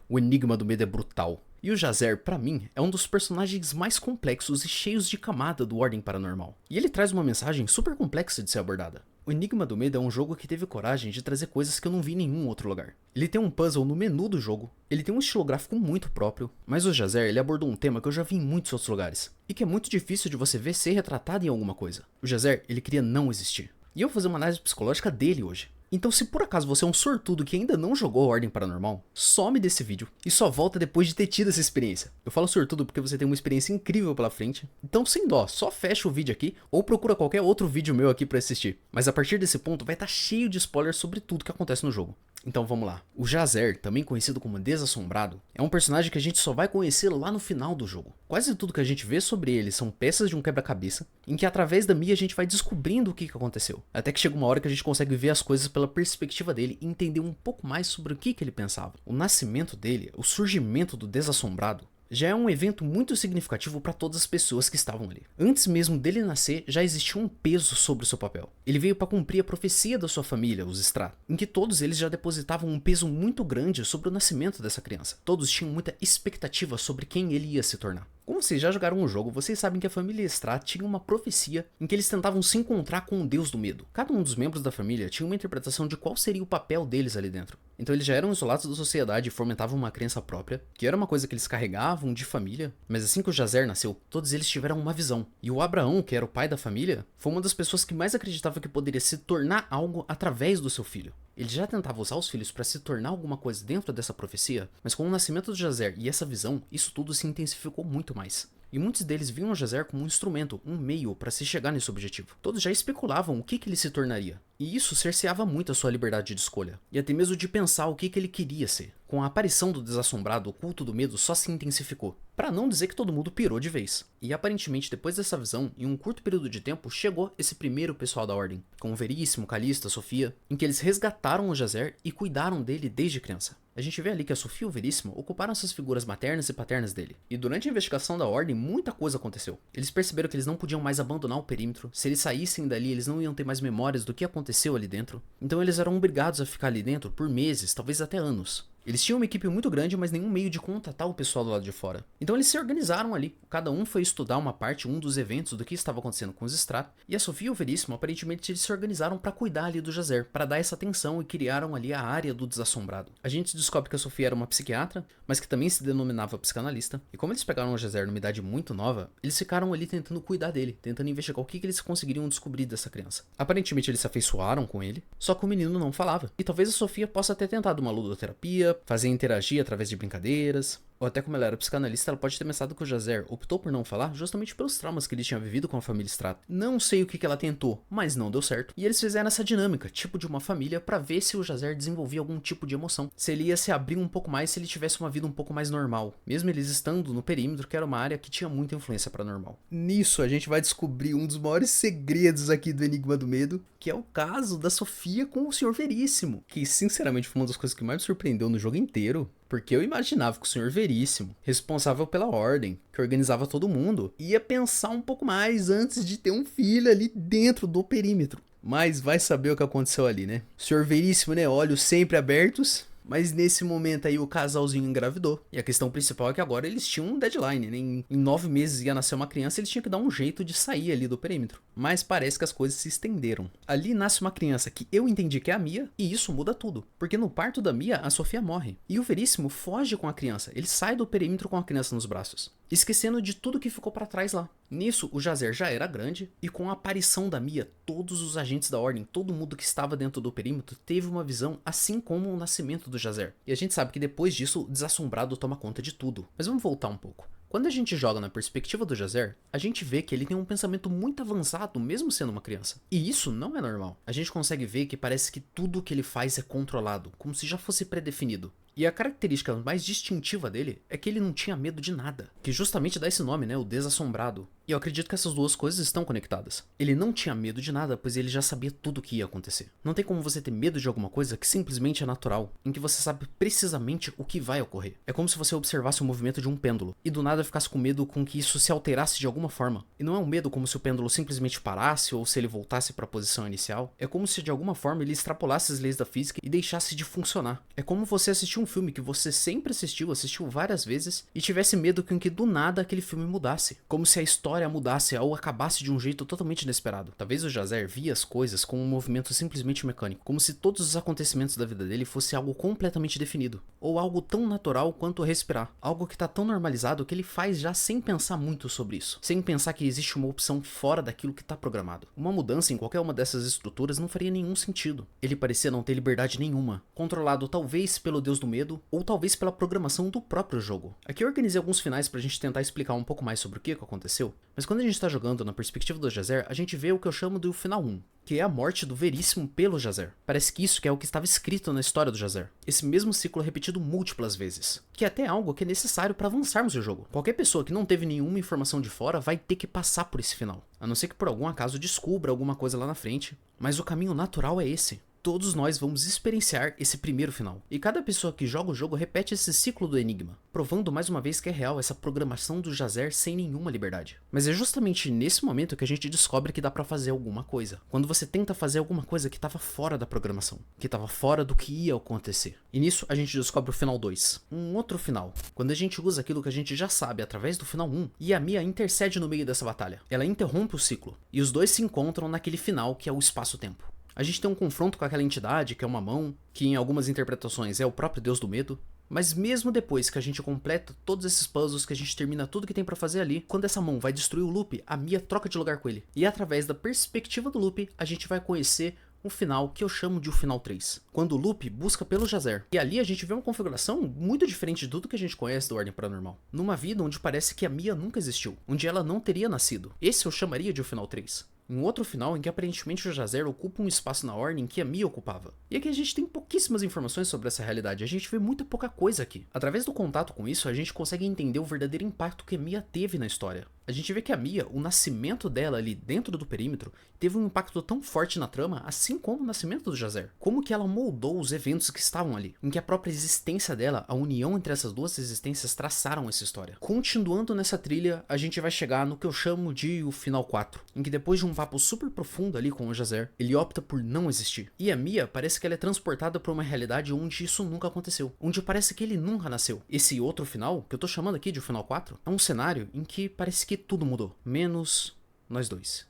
O Enigma do Medo é brutal. E o Jazer, pra mim, é um dos personagens mais complexos e cheios de camada do Ordem Paranormal. E ele traz uma mensagem super complexa de ser abordada. O Enigma do Medo é um jogo que teve coragem de trazer coisas que eu não vi em nenhum outro lugar. Ele tem um puzzle no menu do jogo, ele tem um estilo gráfico muito próprio, mas o Jazer ele abordou um tema que eu já vi em muitos outros lugares, e que é muito difícil de você ver ser retratado em alguma coisa. O Jazer, ele queria não existir. E eu vou fazer uma análise psicológica dele hoje. Então se por acaso você é um sortudo que ainda não jogou a Ordem Paranormal, some desse vídeo e só volta depois de ter tido essa experiência. Eu falo sortudo porque você tem uma experiência incrível pela frente, então sem dó, só fecha o vídeo aqui ou procura qualquer outro vídeo meu aqui pra assistir. Mas a partir desse ponto vai estar cheio de spoilers sobre tudo que acontece no jogo. Então vamos lá. O Jazer, também conhecido como Desassombrado, é um personagem que a gente só vai conhecer lá no final do jogo. Quase tudo que a gente vê sobre ele são peças de um quebra-cabeça, em que através da Mia a gente vai descobrindo o que aconteceu. Até que chega uma hora que a gente consegue ver as coisas pela perspectiva dele e entender um pouco mais sobre o que ele pensava. O nascimento dele, o surgimento do Desassombrado, já é um evento muito significativo para todas as pessoas que estavam ali. Antes mesmo dele nascer, já existia um peso sobre o seu papel. Ele veio para cumprir a profecia da sua família, os Strahd, em que todos eles já depositavam um peso muito grande sobre o nascimento dessa criança. Todos tinham muita expectativa sobre quem ele ia se tornar. Como vocês já jogaram o jogo, vocês sabem que a família Strahd tinha uma profecia em que eles tentavam se encontrar com o Deus do Medo. Cada um dos membros da família tinha uma interpretação de qual seria o papel deles ali dentro. Então eles já eram isolados da sociedade e fomentavam uma crença própria, que era uma coisa que eles carregavam de família, mas assim que o Jazer nasceu, todos eles tiveram uma visão. E o Abraão, que era o pai da família, foi uma das pessoas que mais acreditava que poderia se tornar algo através do seu filho. Ele já tentava usar os filhos para se tornar alguma coisa dentro dessa profecia, mas com o nascimento do Jazer e essa visão, isso tudo se intensificou muito mais. E muitos deles viam o Jazer como um instrumento, um meio para se chegar nesse objetivo. Todos já especulavam o que ele se tornaria. E isso cerceava muito a sua liberdade de escolha, e até mesmo de pensar o que ele queria ser. Com a aparição do Desassombrado, o culto do medo só se intensificou, para não dizer que todo mundo pirou de vez. E aparentemente depois dessa visão, em um curto período de tempo, chegou esse primeiro pessoal da Ordem, com o Veríssimo, Calista, Sofia, em que eles resgataram o Jazer e cuidaram dele desde criança. A gente vê ali que a Sofia e o Veríssimo ocuparam essas figuras maternas e paternas dele. E durante a investigação da Ordem, muita coisa aconteceu. Eles perceberam que eles não podiam mais abandonar o perímetro. Se eles saíssem dali, eles não iam ter mais memórias do que aconteceu ali dentro. Então eles eram obrigados a ficar ali dentro por meses, talvez até anos. Eles tinham uma equipe muito grande, mas nenhum meio de contatar o pessoal do lado de fora. Então eles se organizaram ali. Cada um foi estudar uma parte, um dos eventos do que estava acontecendo com os Strahd. E a Sofia e o Veríssimo, aparentemente, eles se organizaram para cuidar ali do Jazer, para dar essa atenção e criaram ali a área do Desassombrado. A gente descobre que a Sofia era uma psiquiatra, mas que também se denominava psicanalista. E como eles pegaram o Jazer numa idade muito nova, eles ficaram ali tentando cuidar dele, tentando investigar o que eles conseguiriam descobrir dessa criança. Aparentemente eles se afeiçoaram com ele, só que o menino não falava. E talvez a Sofia possa ter tentado uma ludoterapia, fazer interagir através de brincadeiras, ou até como ela era psicanalista, ela pode ter pensado que o Jazer optou por não falar justamente pelos traumas que ele tinha vivido com a família Strahd. Não sei o que ela tentou, mas não deu certo. E eles fizeram essa dinâmica, tipo de uma família, pra ver se o Jazer desenvolvia algum tipo de emoção. Se ele ia se abrir um pouco mais, se ele tivesse uma vida um pouco mais normal. Mesmo eles estando no perímetro, que era uma área que tinha muita influência paranormal. Nisso, a gente vai descobrir um dos maiores segredos aqui do Enigma do Medo, que é o caso da Sofia com o Senhor Veríssimo. Que, sinceramente, foi uma das coisas que mais me surpreendeu no jogo inteiro. Porque eu imaginava que o Senhor Veríssimo, responsável pela Ordem, que organizava todo mundo, ia pensar um pouco mais antes de ter um filho ali dentro do perímetro. Mas vai saber o que aconteceu ali, né? O Senhor Veríssimo, né? Olhos sempre abertos. Mas nesse momento aí o casalzinho engravidou. E a questão principal é que agora eles tinham um deadline, né? Em 9 meses ia nascer uma criança, eles tinham que dar um jeito de sair ali do perímetro. Mas parece que as coisas se estenderam. Ali nasce uma criança que eu entendi que é a Mia, e isso muda tudo. Porque no parto da Mia, a Sofia morre. E o Veríssimo foge com a criança. Ele sai do perímetro com a criança nos braços, esquecendo de tudo que ficou pra trás lá. Nisso, o Jazer já era grande, e com a aparição da Mia, todos os agentes da Ordem, todo mundo que estava dentro do perímetro, teve uma visão, assim como o nascimento do Jazer. E a gente sabe que depois disso, o Desassombrado toma conta de tudo. Mas vamos voltar um pouco. Quando a gente joga na perspectiva do Jazer, a gente vê que ele tem um pensamento muito avançado, mesmo sendo uma criança. E isso não é normal. A gente consegue ver que parece que tudo o que ele faz é controlado, como se já fosse predefinido. E a característica mais distintiva dele é que ele não tinha medo de nada, que justamente dá esse nome, né, o Desassombrado. E eu acredito que essas duas coisas estão conectadas. Ele não tinha medo de nada, pois ele já sabia tudo o que ia acontecer. Não tem como você ter medo de alguma coisa que simplesmente é natural, em que você sabe precisamente o que vai ocorrer. É como se você observasse o movimento de um pêndulo, e do nada ficasse com medo com que isso se alterasse de alguma forma. E não é um medo como se o pêndulo simplesmente parasse ou se ele voltasse para a posição inicial. É como se de alguma forma ele extrapolasse as leis da física e deixasse de funcionar. É como você assistir um filme que você sempre assistiu várias vezes, e tivesse medo que do nada aquele filme mudasse. Como se a história mudasse ou acabasse de um jeito totalmente inesperado. Talvez o Jazer via as coisas com um movimento simplesmente mecânico, como se todos os acontecimentos da vida dele fosse algo completamente definido, ou algo tão natural quanto respirar, algo que tá tão normalizado que ele faz já sem pensar muito sobre isso, sem pensar que existe uma opção fora daquilo que tá programado. Uma mudança em qualquer uma dessas estruturas não faria nenhum sentido. Ele parecia não ter liberdade nenhuma, controlado talvez pelo deus do medo, ou talvez pela programação do próprio jogo. Aqui eu organizei alguns finais pra gente tentar explicar um pouco mais sobre o que aconteceu, mas quando a gente tá jogando na perspectiva do Jazer, a gente vê o que eu chamo do final 1, que é a morte do Veríssimo pelo Jazer. Parece que isso que é o que estava escrito na história do Jazer. Esse mesmo ciclo repetido múltiplas vezes, que é até algo que é necessário para avançarmos no jogo. Qualquer pessoa que não teve nenhuma informação de fora vai ter que passar por esse final, a não ser que por algum acaso descubra alguma coisa lá na frente, mas o caminho natural é esse. Todos nós vamos experienciar esse primeiro final. E cada pessoa que joga o jogo repete esse ciclo do enigma, provando mais uma vez que é real essa programação do Jazer sem nenhuma liberdade. Mas é justamente nesse momento que a gente descobre que dá pra fazer alguma coisa. Quando você tenta fazer alguma coisa que estava fora da programação, que estava fora do que ia acontecer. E nisso a gente descobre o final 2, um outro final. Quando a gente usa aquilo que a gente já sabe através do final 1, e a Mia intercede no meio dessa batalha. Ela interrompe o ciclo, e os dois se encontram naquele final que é o espaço-tempo. A gente tem um confronto com aquela entidade que é uma mão, que em algumas interpretações é o próprio deus do medo, mas mesmo depois que a gente completa todos esses puzzles, que a gente termina tudo que tem pra fazer ali, quando essa mão vai destruir o Lupe, a Mia troca de lugar com ele. E através da perspectiva do Lupe, a gente vai conhecer um final que eu chamo de o final 3, quando o Lupe busca pelo Jazer. E ali a gente vê uma configuração muito diferente de tudo que a gente conhece do Ordem Paranormal. Numa vida onde parece que a Mia nunca existiu, onde ela não teria nascido. Esse eu chamaria de o final 3. Um outro final em que aparentemente o Jazer ocupa um espaço na Ordem que a Mia ocupava. E aqui a gente tem pouquíssimas informações sobre essa realidade, a gente vê muito pouca coisa aqui. Através do contato com isso, a gente consegue entender o verdadeiro impacto que a Mia teve na história. A gente vê que a Mia, o nascimento dela ali dentro do perímetro, teve um impacto tão forte na trama, assim como o nascimento do Jazer. Como que ela moldou os eventos que estavam ali, em que a própria existência dela, a união entre essas duas existências traçaram essa história. Continuando nessa trilha, a gente vai chegar no que eu chamo de o final 4, em que depois de um papo super profundo ali com o Jazer, ele opta por não existir. E a Mia parece que ela é transportada para uma realidade onde isso nunca aconteceu, onde parece que ele nunca nasceu. Esse outro final, que eu tô chamando aqui de o final 4, é um cenário em que parece que tudo mudou, menos nós dois,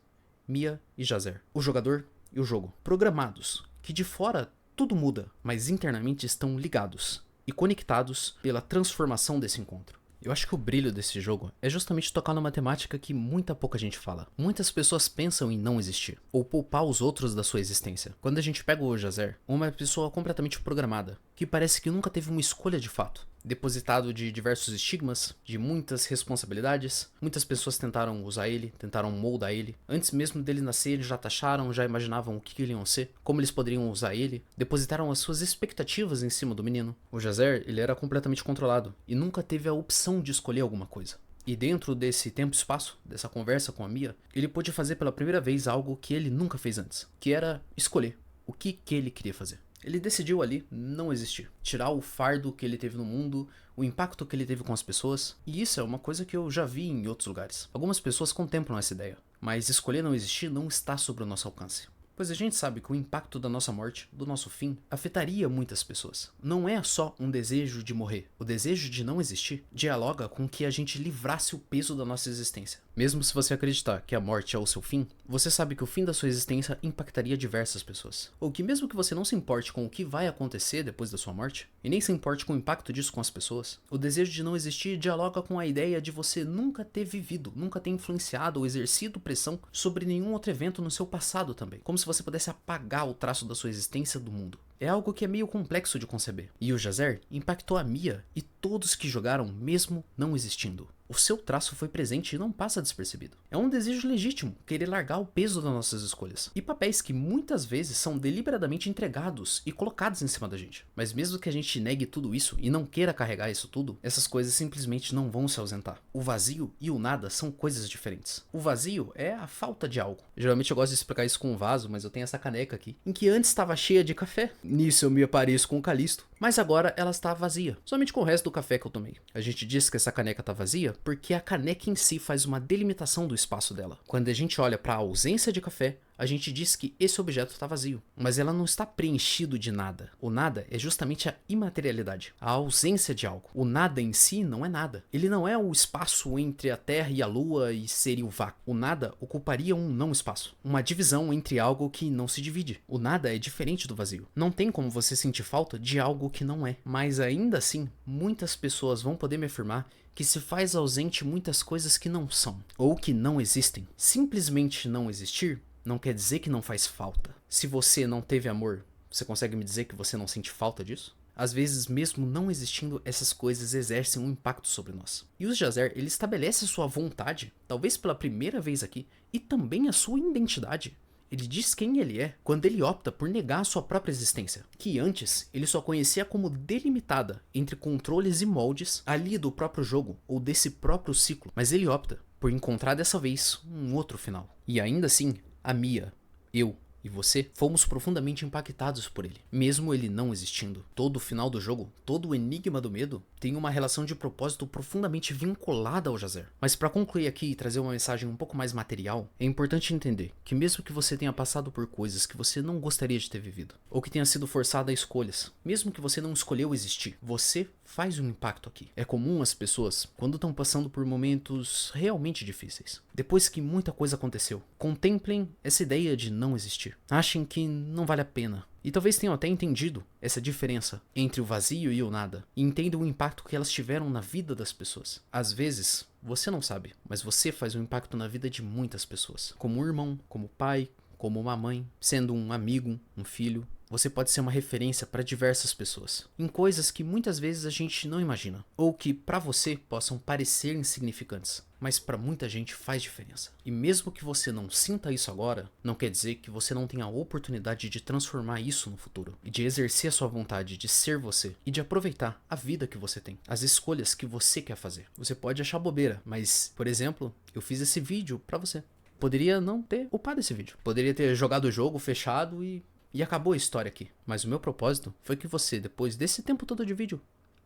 Mia e Jazer, o jogador e o jogo, programados, que de fora tudo muda, mas internamente estão ligados e conectados pela transformação desse encontro. Eu acho que o brilho desse jogo é justamente tocar numa temática que muita pouca gente fala. Muitas pessoas pensam em não existir, ou poupar os outros da sua existência. Quando a gente pega o Jazer, uma pessoa completamente programada, que parece que nunca teve uma escolha de fato, depositado de diversos estigmas, de muitas responsabilidades. Muitas pessoas tentaram usar ele, tentaram moldar ele. Antes mesmo dele nascer, eles já taxaram, já imaginavam o que ele iam ser, como eles poderiam usar ele, depositaram as suas expectativas em cima do menino. O Jazer, ele era completamente controlado e nunca teve a opção de escolher alguma coisa. E dentro desse tempo e espaço, dessa conversa com a Mia, ele pôde fazer pela primeira vez algo que ele nunca fez antes, que era escolher o que ele queria fazer. Ele decidiu ali não existir, tirar o fardo que ele teve no mundo, o impacto que ele teve com as pessoas, e isso é uma coisa que eu já vi em outros lugares. Algumas pessoas contemplam essa ideia, mas escolher não existir não está sobre o nosso alcance. Pois a gente sabe que o impacto da nossa morte, do nosso fim, afetaria muitas pessoas. Não é só um desejo de morrer. O desejo de não existir dialoga com que a gente livrasse o peso da nossa existência. Mesmo se você acreditar que a morte é o seu fim, você sabe que o fim da sua existência impactaria diversas pessoas. Ou que mesmo que você não se importe com o que vai acontecer depois da sua morte, e nem se importe com o impacto disso com as pessoas, o desejo de não existir dialoga com a ideia de você nunca ter vivido, nunca ter influenciado ou exercido pressão sobre nenhum outro evento no seu passado também. Como se você pudesse apagar o traço da sua existência do mundo. É algo que é meio complexo de conceber. E o Jazer impactou a Mia e todos que jogaram mesmo não existindo. O seu traço foi presente e não passa despercebido. É um desejo legítimo, querer largar o peso das nossas escolhas. E papéis que muitas vezes são deliberadamente entregados e colocados em cima da gente. Mas mesmo que a gente negue tudo isso e não queira carregar isso tudo, essas coisas simplesmente não vão se ausentar. O vazio e o nada são coisas diferentes. O vazio é a falta de algo. Geralmente eu gosto de explicar isso com um vaso, mas eu tenho essa caneca aqui, em que antes estava cheia de café. Nisso eu me apareço com o Calisto, mas agora ela está vazia, somente com o resto do café que eu tomei. A gente diz que essa caneca está vazia porque a caneca em si faz uma delimitação do espaço dela. Quando a gente olha para a ausência de café, a gente diz que esse objeto está vazio, mas ela não está preenchido de nada. O nada é justamente a imaterialidade, a ausência de algo. O nada em si não é nada. Ele não é o espaço entre a Terra e a Lua e seria o vácuo. O nada ocuparia um não espaço, uma divisão entre algo que não se divide. O nada é diferente do vazio. Não tem como você sentir falta de algo que não é. Mas ainda assim, muitas pessoas vão poder me afirmar que se faz ausente muitas coisas que não são, ou que não existem. Simplesmente não existir não quer dizer que não faz falta. Se você não teve amor, você consegue me dizer que você não sente falta disso? Às vezes, mesmo não existindo, essas coisas exercem um impacto sobre nós. E o Jazer, ele estabelece a sua vontade, talvez pela primeira vez aqui, e também a sua identidade. Ele diz quem ele é quando ele opta por negar a sua própria existência, que antes ele só conhecia como delimitada entre controles e moldes ali do próprio jogo ou desse próprio ciclo, mas ele opta por encontrar dessa vez um outro final. E ainda assim, a Mia, eu e você fomos profundamente impactados por ele, mesmo ele não existindo. Todo o final do jogo, todo o enigma do medo, tem uma relação de propósito profundamente vinculada ao Jazer. Mas para concluir aqui e trazer uma mensagem um pouco mais material, é importante entender que mesmo que você tenha passado por coisas que você não gostaria de ter vivido, ou que tenha sido forçado a escolhas, mesmo que você não escolheu existir, você faz um impacto aqui. É comum as pessoas, quando estão passando por momentos realmente difíceis, depois que muita coisa aconteceu, contemplem essa ideia de não existir. Achem que não vale a pena. E talvez tenham até entendido essa diferença entre o vazio e o nada, e entendam o impacto que elas tiveram na vida das pessoas. Às vezes, você não sabe, mas você faz um impacto na vida de muitas pessoas. Como um irmão, como pai, como uma mãe, sendo um amigo, um filho. Você pode ser uma referência para diversas pessoas, em coisas que muitas vezes a gente não imagina, ou que para você possam parecer insignificantes, mas para muita gente faz diferença. E mesmo que você não sinta isso agora, não quer dizer que você não tenha a oportunidade de transformar isso no futuro, e de exercer a sua vontade de ser você, e de aproveitar a vida que você tem, as escolhas que você quer fazer. Você pode achar bobeira, mas, por exemplo, eu fiz esse vídeo para você. Poderia não ter upado esse vídeo, poderia ter jogado o jogo fechado e acabou a história aqui. Mas o meu propósito foi que você, depois desse tempo todo de vídeo,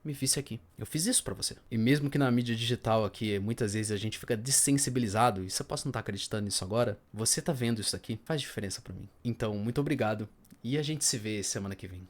me visse aqui. Eu fiz isso pra você. E mesmo que na mídia digital aqui, muitas vezes a gente fica dessensibilizado, e você possa não estar acreditando nisso agora, você tá vendo isso aqui, faz diferença pra mim. Então, muito obrigado, e a gente se vê semana que vem.